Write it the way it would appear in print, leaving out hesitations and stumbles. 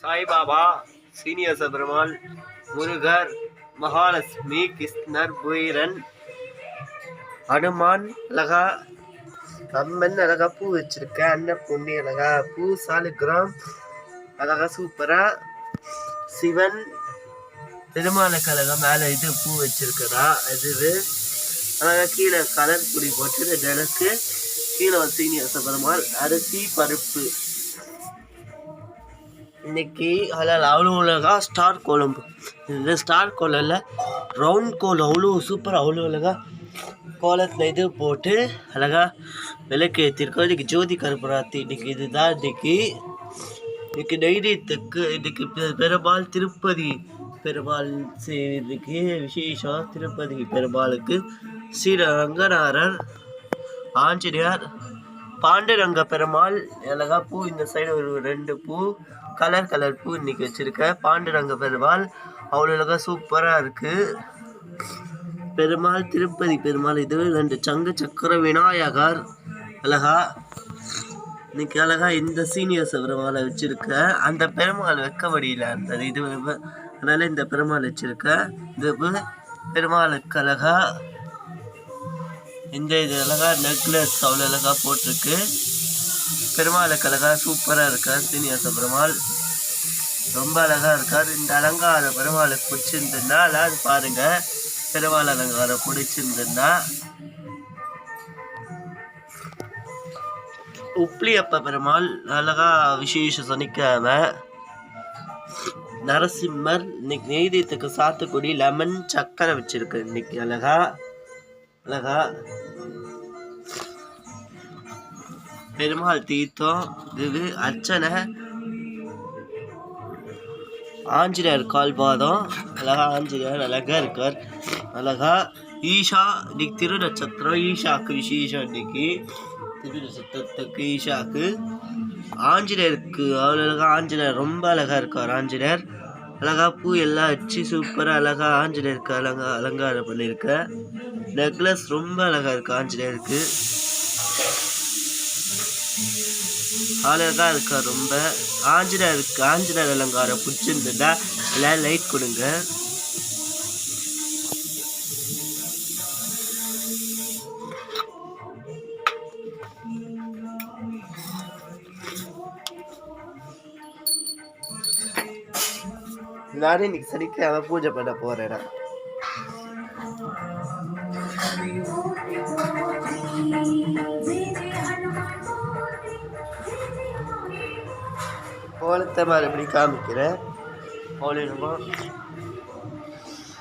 Saibaba, senior Perumal, Murugar, Mahalakshmi, கிருஷ்ணர், Byrne, Hanuman அழகா அம்மன் அழகா பூ வச்சிருக்கேன். அண்ணன் பொண்ணு அழகா பூ சாலிகிராம் அழகா சூப்பரா. சிவன் பெருமாளுக்கு அழகா மேல இது பூ வச்சிருக்கதா இது அழகா கீழே கலர் பொடி போட்டு எனக்கு கீழே சீனியர் பெருமாள். அரிசி பருப்பு இன்னைக்கு அதில் அவ்வளோ அழகா ஸ்டார் கோலம். இந்த ஸ்டார் கோலில் ரவுண்ட் கோலம் அவ்வளோ சூப்பர், அவ்வளோ அழகா கோலத்தில் இது போட்டு அழகா விளக்கு ஏற்றிருக்கோம். இன்றைக்கி ஜோதி கருப்பராத்தி. இன்றைக்கி இதுதான் இன்னைக்கு தைரியத்துக்கு இன்னைக்கு பெருமாள் திருப்பதி பெருமாள் இன்னைக்கு விசேஷம். திருப்பதி பெருமாளுக்கு ஸ்ரீரங்கநாதர், ஆஞ்சநேயர், பாண்டுரங்க பெருமாள் அழகா பூ. இந்த சைடு ஒரு 2 பூ கலர் பூ இன்னைக்கு வச்சிருக்கேன். பாண்டுரங்க பெருமாள் அவ்வளோ அழகா சூப்பராக இருக்கு. பெருமாள் திருப்பதி பெருமாள் இது 2 சங்கு சக்கர விநாயகர் அழகா இன்னைக்கு அழகா இந்த சீனியர்ஸ் பெருமாளை வச்சிருக்க. அந்த பெருமாள் வைக்க முடியல அந்த இது, அதனால இந்த பெருமாள் வச்சிருக்க. இந்த பெருமாளுக்கு அழகா இந்த இது அழகா நெக்லஸ் அவ்வளோ அழகா போட்டிருக்கு. பெருமாளுக்கு அழகா சூப்பராக இருக்கார். சீனியர்ஸ் பெருமாள் ரொம்ப அழகா இருக்கார். இந்த அலங்கார பெருமாளுக்கு பிடிச்சிருந்துன்னா அது பாருங்க. பெருமாள் அலங்காரம் பிடிச்சிருந்துன்னா உப்ளியப்ப பெருமாள் அழகா விசேஷ சனிக்கிழமை. நரசிம்மர் இன்னைக்கு நெய்தீத்துக்கு சாத்துக்குடி லெமன் சக்கரை வச்சிருக்கு. இன்னைக்கு அழகா பெருமாள் தீர்த்தம் இது அர்ச்சனை. ஆஞ்சநேயர் கால்பாதம் அழகா. ஆஞ்சநேயர் அழகா இருக்கார் அழகா. ஈஷா இன்னைக்கு திருநட்சத்திரம். ஈஷாக்கு விசேஷம். இன்னைக்கு திருநட்சத்திரத்துக்கு ஈஷாக்கு. ஆஞ்சநேயருக்கு அவ்வளோ அழகா. ஆஞ்சநேயர் ரொம்ப அழகா இருக்கார். ஆஞ்சநேயர் அழகா பூ எல்லாம் வச்சு சூப்பராக அழகா ஆஞ்சநேயருக்கு அலங்காரம் பண்ணியிருக்க. நெக்லஸ் ரொம்ப அழகா இருக்கு ஆஞ்சநேயருக்கு. அழகா இருக்கா ரொம்ப. ஆஞ்சநேயர் அலங்காரம் பிடிச்சிருந்துட்டா எல்லாம் லைட் கொடுங்க. நானே இன்னைக்கு சனிக்கிழமை பூஜை பண்ண போறேன். கோலத்தை மறுபடி காமிக்கிறேன்.